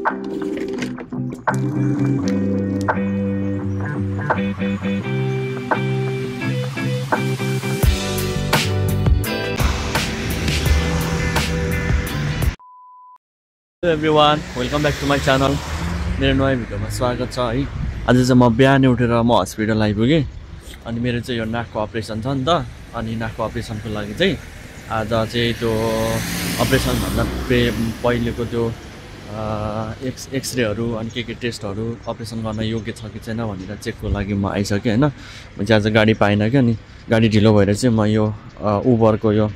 Hello everyone, welcome back to my channel. मेरो नयाँ भिडियोमा स्वागत छ है। आज चाहिँ म बिहान उठेर म हस्पिटल आइपुगेँ अनि मेरो चाहिँ यो नाकको अपरेसन छ नि त। अनि नाकको अपरेसनको लागि चाहिँ आज चाहिँ त्यो अपरेसन भन्दा पहिलेको त्यो एक्सरेहरू अनि के टेस्टहरू अपरेसन गर्न योग्य छ कि छैन भनेर चेकको लागि म आइसकेँ हैन। म चाहिँ आज गाडी पाइनँ कि अनि गाडी ढिलो भएर चाहिँ म यो उबरको यो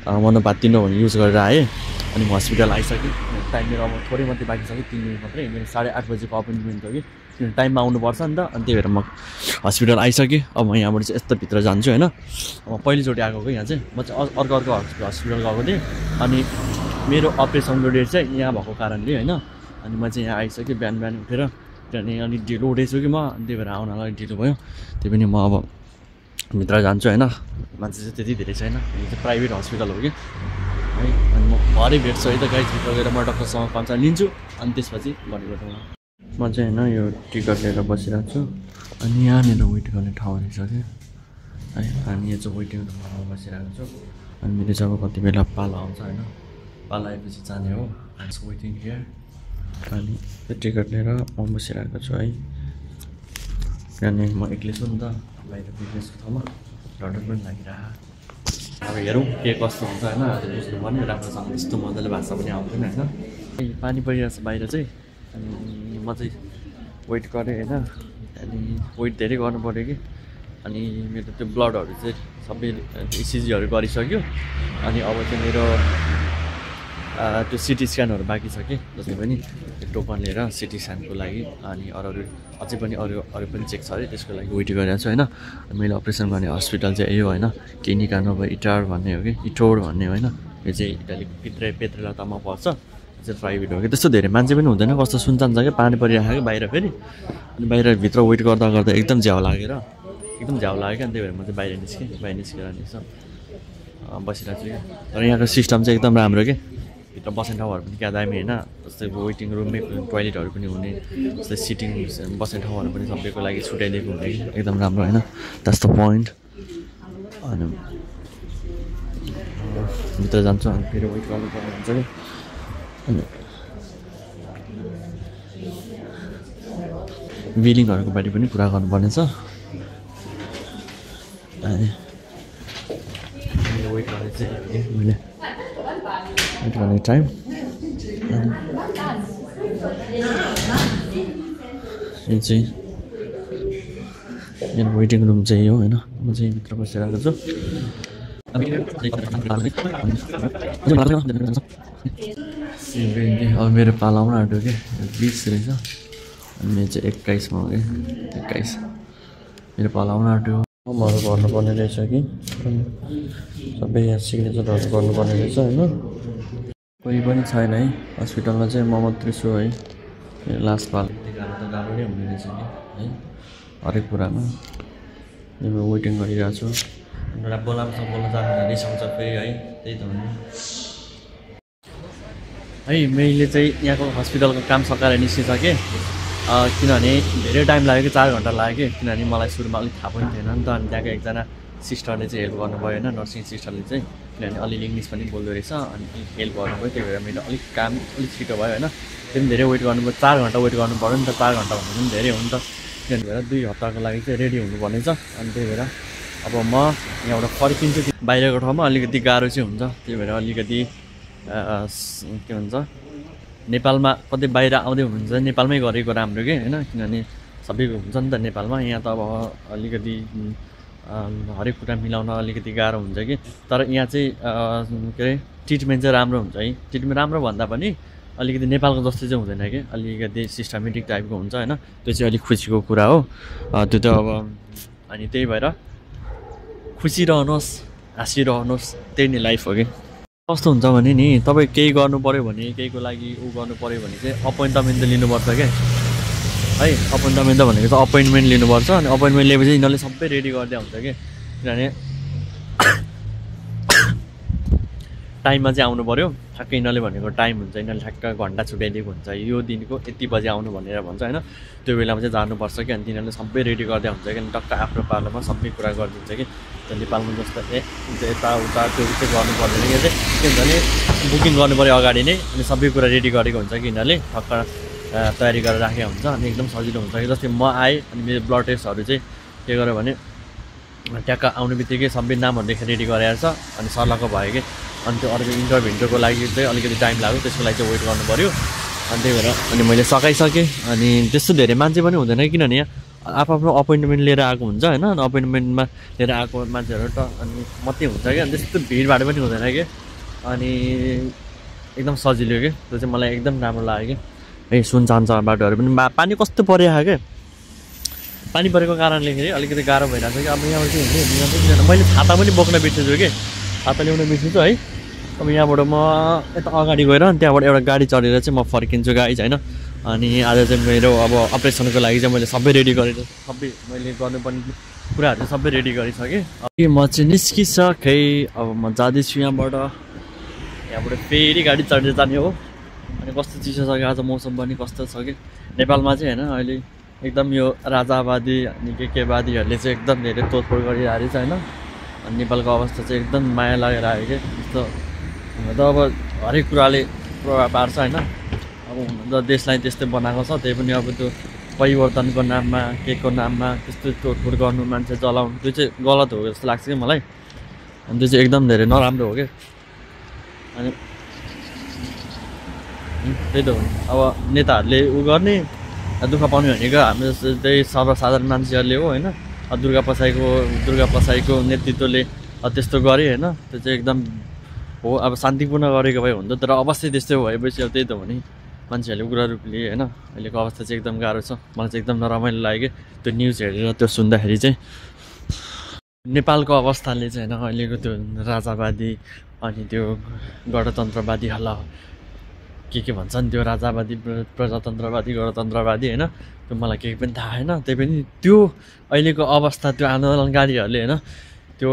मनोपातिनो भन्ने युज गरेर आएँ अनि म हस्पिटल आइसकेँ। टाइम मेरो अब थोरै मात्रै बाँकी छ कि 3 मिनेट मात्रै। मेरो 8:30 बजेको अपोइन्टमेन्ट हो कि किन टाइममा आउनुपर्छ नि त। अनि त्यही भएर म हस्पिटल आइसकेँ। अब म यहाँबाट चाहिँ यस्तो भित्र जान्छु हैन। म पहिलोचोटि आएको हो यहाँ चाहिँ। म चाहिँ अर्को हस्पिटल गएको थिएँ अनि मेरो अपरेसनको डेट चाहिँ यहाँ भएको कारणले हैन। अनि म चाहिँ यहाँ आइसकेँ बिहान उठेर। किनभने अलिक ढिलो उठेछु कि म, त्यही भएर आउनलाई ढिलो भयो। त्यही पनि म अब भित्र जान्छु हैन। मान्छे चाहिँ त्यति धेरै छैन। यो चाहिँ प्राइभेट हस्पिटल हो कि है। अनि म भरे भेट्छु है त गाइज। भित्र गएर म डक्टरसँग कन्सल्ट लिन्छु अनि त्यसपछि भनेको त म चाहिँ हैन यो टिकट लिएर बसिरहेको छु। अनि यहाँनिर वेट गर्ने ठाउँ रहेछ कि है। अनि यो चाहिँ वेटिङ रुममा बसिरहेको छु। अनि मेरो चाहिँ अब कति बेला पाला आउँछ हैन। पाला आएपछि जाने हो। Waiting here. अनि त्यो टिकट लिएर म बसिरहेको छु है। किनभने म एक्लै छु नि त बाहिर बिजनेसको ठाउँमा। डर पनि लागिरहेको। अब हेरौँ के कस्तो हुन्छ हैन। आज बुझ्नु पर्ने राम्रोसँग त्यस्तो मजाले भाषा पनि आउँदैन हैन। पानी परिरहेको छ बाहिर चाहिँ। अनि म चाहिँ वेट गरेँ हैन। अनि वेट धेरै गर्नु पऱ्यो कि। अनि मेरो त्यो ब्लडहरू चाहिँ सबै इसिजीहरू गरिसक्यो। अनि अब चाहिँ मेरो त्यो सिटी स्क्यानहरू बाँकी छ कि। जसले पनि त्यो टोकन लिएर सिटी स्क्यानको लागि अनि अझै पनि अरू पनि चेक छ अरे त्यसको लागि वेट गरिरहेको छु हैन। मैले अपरेसन गर्ने हस्पिटल चाहिँ यो हैन। क्लिनिका नभए इटार भन्ने हो कि इटोर भन्ने होइन। यो चाहिँ इटाली पेत्रेलातामा पर्छ। यो चाहिँ प्राइभेट हो कि। त्यस्तो धेरै मान्छे पनि हुँदैन। कस्तो सुनसान छ क्या। पानी परिरहेको कि बाहिर फेरि। अनि बाहिर भित्र वेट गर्दा एकदम झ्याउ लाग्यो क्या। अनि त्यही भएर म चाहिँ बाहिर निस्केर नि बसिरहेको छु क्या। तर यहाँको सिस्टम चाहिँ एकदम राम्रो के। भित्र बस्ने ठाउँहरू पनि क्या दामी होइन। जस्तै वेटिङ रुममै टोइलेटहरू पनि हुने, जस्तै सिटिङ बस्ने ठाउँहरू पनि सबैको लागि छुट्याइदिएको हुने कि एकदम राम्रो होइन। That's the point. अनि भित्र जान्छु अनि फेरि वेट गर्नुपर्ने हुन्छ कि। अनि बिलिङहरूको बारे पनि कुरा गर्नुपर्ने छ। अनि वेट गर्ने चाहिँ मैले वेट गर्ने टाइम। यो चाहिँ मेरो वेटिङ रुम चाहिँ हो होइन। म चाहिँ भित्र बसिरहेको छु। अब मेरो पाला आउन आँट्यो कि 20 रहेछ। अनि मेरो चाहिँ 21मा हो कि 21 मेरो पाला आउन आँट्यो। फर्महरू भर्नुपर्ने रहेछ कि। सबै यहाँ सिग्नेचरहरू गर्नुपर्ने रहेछ होइन। कोही पनि छैन है हस्पिटलमा चाहिँ। म मात्रै छु है। मेरो लास्ट पाल गाह्रो नै हुने रहेछ कि है हरेक कुरामा। म वेटिङ गरिरहेको छु। एउटा बोलामसँग बोल्न जानु रिसाउँछ फेरि है। त्यही त हो नि है। मैले चाहिँ यहाँको हस्पिटलको काम सकाएर निस्किसकेँ। किनभने धेरै टाइम लाग्यो कि 4 घन्टा लाग्यो कि। किनभने मलाई सुरुमा अलिक थाहा पनि थिएन नि त। अनि त्यहाँको एकजना सिस्टरले चाहिँ हेल्प गर्नुभयो होइन। नर्सिङ सिस्टरले चाहिँ। किनभने अलिअलि इङ्ग्लिस पनि बोल्दो रहेछ अनि हेल्प गर्नुभयो। त्यही भएर मेरो काम अलिक छिटो भयो होइन। त्यो पनि धेरै वेट गर्नुभयो। 4 घन्टा वेट गर्नु पऱ्यो नि त। 4 घन्टा भन्दा पनि धेरै हो नि त। किनभने भएर 2 हप्ताको लागि चाहिँ रेडी हुनुपर्ने छ। अनि त्यही भएर अब म यहाँबाट फर्किन्छु। बाहिरको ठाउँमा अलिकति गाह्रो चाहिँ हुन्छ। त्यही भएर अलिकति के भन्छ नेपालमा कतै बाहिर आउँदै हुनुहुन्छ नेपालमै गरेको राम्रो के होइन। किनभने सबैको हुन्छ नि त नेपालमा। यहाँ त अब अलिकति हरेक कुरा मिलाउन अलिकति गाह्रो हुन्छ कि। तर यहाँ चाहिँ के अरे ट्रिटमेन्ट चाहिँ राम्रो हुन्छ है। ट्रिटमेन्ट राम्रो भन्दा पनि अलिकति नेपालको जस्तो चाहिँ हुँदैन कि। अलिकति सिस्टमेटिक टाइपको हुन्छ होइन। त्यो चाहिँ अलिक खुसीको कुरा हो त्यो त अब। अनि त्यही भएर खुसी रहनुहोस्, हाँसिरहनुहोस्, त्यही नै लाइफ हो कि। कस्तो हुन्छ भने नि तपाईँ केही गर्नु पऱ्यो भने केहीको लागि गर्नु पऱ्यो भने चाहिँ अपोइन्टमेन्ट त लिनुपर्छ क्या है। अपोइन्टमेन्ट त भनेको चाहिँ अपोइन्टमेन्ट लिनुपर्छ। अनि अपोइन्टमेन्ट लिएपछि यिनीहरूले सबै रेडी गरिदिया हुन्छ कि। किनभने टाइममा चाहिँ आउनु पऱ्यो। ठ्याक्कै यिनीहरूले भनेको टाइम हुन्छ, यिनीहरूले ठ्याक्क घन्टा छुट्याइदिएको हुन्छ, यो दिनको यति बजी आउनु भनेर भन्छ होइन। त्यो बेलामा चाहिँ जानुपर्छ कि, अनि तिनीहरूले सबै रेडी गर्दै हुन्छ कि, अनि टक्क आफ्नो पालोमा सबै कुरा गरिदिन्छ कि। त्यो नेपालमा जस्तो यताउता त्यो चाहिँ गर्नु पर्दैन कि, चाहिँ के हुन्छ भने बुकिङ गर्नु पऱ्यो अगाडि नै, अनि सबै कुरा रेडी गरेको हुन्छ कि यिनीहरूले ठक्क तयारी गरेर राखेको हुन्छ, अनि एकदम सजिलो हुन्छ कि। जस्तै म आएँ अनि मेरो ब्लड टेस्टहरू चाहिँ के गर्यो भने ट्याक्क आउने बित्तिकै सबै नामहरू लेखेर रेडी गरेर छ, अनि सर्लक्क भयो कि। अनि त्यो अर्को इन्टरभ्यूको लागि चाहिँ अलिकति टाइम लाग्यो, त्यसको लागि चाहिँ वेट गर्नु पऱ्यो। अनि त्यही भएर अनि मैले सकाइसकेँ। अनि त्यस्तो धेरै मान्छे पनि हुँदैन, किनभने यहाँ आफ्नो अपोइन्टमेन्ट लिएर आएको हुन्छ होइन, अपोइन्टमेन्टमा लिएर आएको मान्छेहरू त अनि मात्रै हुन्छ क्या, अनि त्यस्तो भिडभाड पनि हुँदैन कि। अनि एकदम सजिलो कि, त्यो चाहिँ मलाई एकदम राम्रो लाग्यो कि। सुनसान छ बाटोहरू पनि, पानी कस्तो परिरहेको क्या, पानी परेको कारणले फेरि अलिकति गाह्रो भइरहेको छ कि। अब यहाँबाट चाहिँ हिँड्ने मैले छाता पनि बोक्न बिर्सेछु कि, छाता ल्याउन बिर्सेछु है। अब यहाँबाट म यता अगाडि गएर अनि त्यहाँबाट एउटा गाडी चढेर चाहिँ म फर्किन्छु गाइज होइन। अनि आज चाहिँ मेरो अब अपरेसनको लागि चाहिँ मैले सबै रेडी गरेर, सबै मैले गर्नुपर्ने कुराहरू चाहिँ सबै रेडी गरिसकेँ। अब म चाहिँ निस्किसकेँ, अब म जाँदैछु यहाँबाट फेरि गाडी चढेर जाने हो। अनि कस्तो चिसो छ कि आज, मौसम पनि कस्तो छ कि नेपालमा चाहिँ होइन अहिले एकदम यो राजावादी अनि केवादीहरूले चाहिँ एकदम धेरै तोडफोड गरिरहेको छ होइन। अनि नेपालको अवस्था चाहिँ एकदम माया लागेर आयो कि, जस्तो हुन त अब हरेक कुराले प्रभाव पार्छ होइन। अब हुन त देशलाई त्यस्तै बनाएको छ, त्यही पनि अब त्यो परिवर्तनको नाममा के को नाममा त्यस्तो तोडफोड गर्नु, मान्छे जलाउनु, त्यो चाहिँ गलत हो जस्तो लाग्छ कि मलाई। अनि त्यो चाहिँ एकदम धेरै नराम्रो हो कि। अनि त्यही त हो, अब नेताहरूले उ गर्ने दुःख पाउने भनेको हाम्रो जस्तो त्यही सर्वसाधारण मान्छेहरूले हो होइन। दुर्गा पसाईको नेतृत्वले त्यस्तो गरे होइन, त्यो चाहिँ एकदम हो। अब शान्तिपूर्ण गरेको भए हुन्छ, तर अवस्था त्यस्तै भएपछि अब त्यही त हो नि, मान्छेहरूले उग्र रूप लिए होइन। अहिलेको अवस्था चाहिँ एकदम गाह्रो छ, मलाई चाहिँ एकदम नरमाइलो लाग्यो त्यो न्युज हेरेर, त्यो सुन्दाखेरि चाहिँ। नेपालको अवस्थाले चाहिँ होइन अहिलेको त्यो राजावादी अनि त्यो गणतन्त्रवादी हल्ला के भन्छन्, त्यो राजावादी प्रजातन्त्रवादी गणतन्त्रवादी होइन, त्यो मलाई केही पनि थाहा छैन। त्यही पनि त्यो अहिलेको अवस्था, त्यो आन्दोलनकारीहरूले होइन त्यो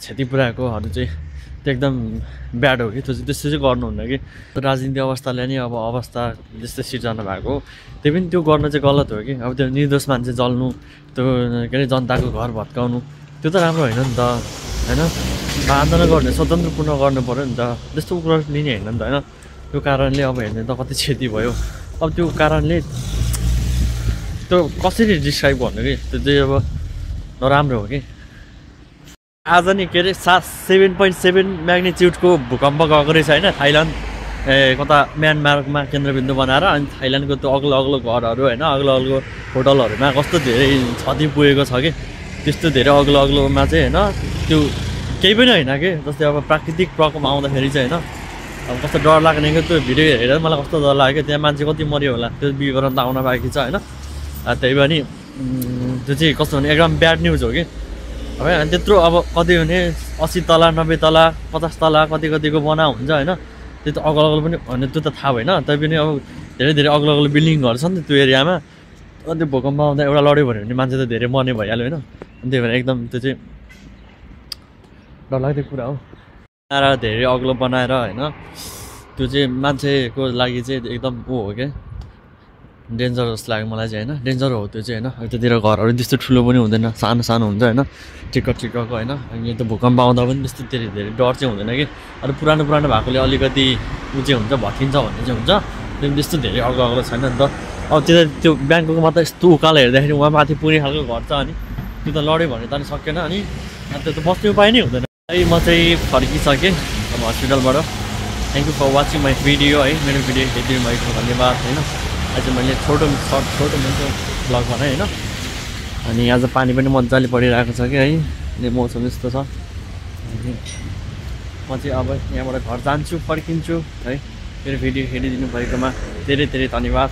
क्षति पुऱ्याएकोहरू चाहिँ त्यो एकदम ब्याड हो कि। त्यो चाहिँ त्यस्तो चाहिँ गर्नुहुन्न कि, राजनीति अवस्थाले नि अब अवस्था जस्तै सिर्जना भएको हो, त्यही पनि त्यो गर्न चाहिँ गलत हो कि। अब त्यो निर्दोष मान्छे जल्नु, त्यो के अरे जनताको घर भत्काउनु, त्यो त राम्रो होइन नि त होइन। आन्दोलन गर्ने स्वतन्त्रपूर्ण गर्नु पऱ्यो नि त, त्यस्तो उग्र लिने होइन नि त होइन। त्यो कारणले अब हेर्ने त कति क्षति भयो। अब त्यो कारणले त्यो कसरी डिस्क्राइब गर्नु कि, त्यो चाहिँ अब नराम्रो हो कि। आज नि के अरे 7.7 म्याग्निट्युडको भूकम्प गएको रहेछ होइन थाइल्यान्ड, कता म्यानमारमा केन्द्रबिन्दु बनाएर। अनि थाइल्यान्डको त्यो अग्लो अग्लो घरहरू होइन, अग्लो अग्लो होटलहरूमा कस्तो धेरै क्षति पुगेको छ कि। त्यस्तो धेरै अग्लो अग्लोमा चाहिँ होइन त्यो केही पनि होइन कि। जस्तै अब प्राकृतिक प्रकोप आउँदाखेरि चाहिँ होइन अब कस्तो डर लाग्ने कि, त्यो भिडियो हेरेर मलाई कस्तो डर लाग्यो कि, त्यहाँ मान्छे कति मऱ्यो होला, त्यो विवरण त आउन बाँकी छ होइन। त्यही पनि त्यो चाहिँ कस्तो भने एकदम ब्याड न्युज हो कि। अब अनि त्यत्रो अब कति भने 80 तला 90 तला 50 तला कतिको बना हुन्छ होइन। त्यो त अग्लो अग्लो पनि भने त्यो त थाहा भएन, तैपनि अब धेरै धेरै अग्लो अग्लो बिल्डिङहरू छ नि त त्यो एरियामा। अनि त्यो भूकम्प आउँदा एउटा लड्यो भने मान्छे त धेरै मर्ने भइहाल्यो होइन। अनि त्यही भएर एकदम त्यो चाहिँ डरलाग्दो कुरा हो। र धेरै अग्लो बनाएर होइन त्यो चाहिँ मान्छेको लागि चाहिँ एकदम ऊ हो क्या, डेन्जर जस्तो लाग्यो मलाई चाहिँ होइन। डेन्जर हो त्यो चाहिँ होइन। यतातिर घरहरू त्यस्तो ठुलो पनि हुँदैन, सानो सानो हुन्छ होइन, ठिक्कको होइन। अनि त्यो भूकम्प आउँदा पनि त्यस्तो धेरै डर चाहिँ हुँदैन कि। अरू पुरानो भएकोले अलिकति ऊ चाहिँ हुन्छ, भत्किन्छ भन्ने चाहिँ हुन्छ। त्यो त्यस्तो धेरै अग्लो छैन नि त। अब त्यो ब्याङ्कको त यस्तो उकालो हेर्दाखेरि उहाँ माथि पुग्ने खालको घर छ, अनि त्यो त लड्यो भने त अनि सकेन। अनि त्यो त बस्ने उपाय नै हुँदैन। म चाहिँ फर्किसकेँ अब हस्पिटलबाट। Thank you for watching my video है। मेरो भिडियो हेरिदिनु भएको धन्यवाद होइन। आज मैले छोटो भ्लग बनाएँ होइन। अनि आज पानी पनि मजाले परिरहेको छ कि है, अनि मौसम यस्तो छ। अनि म चाहिँ अब यहाँबाट घर जान्छु, फर्किन्छु है। मेरो भिडियो हेरिदिनु भएकोमा धेरै धेरै धन्यवाद।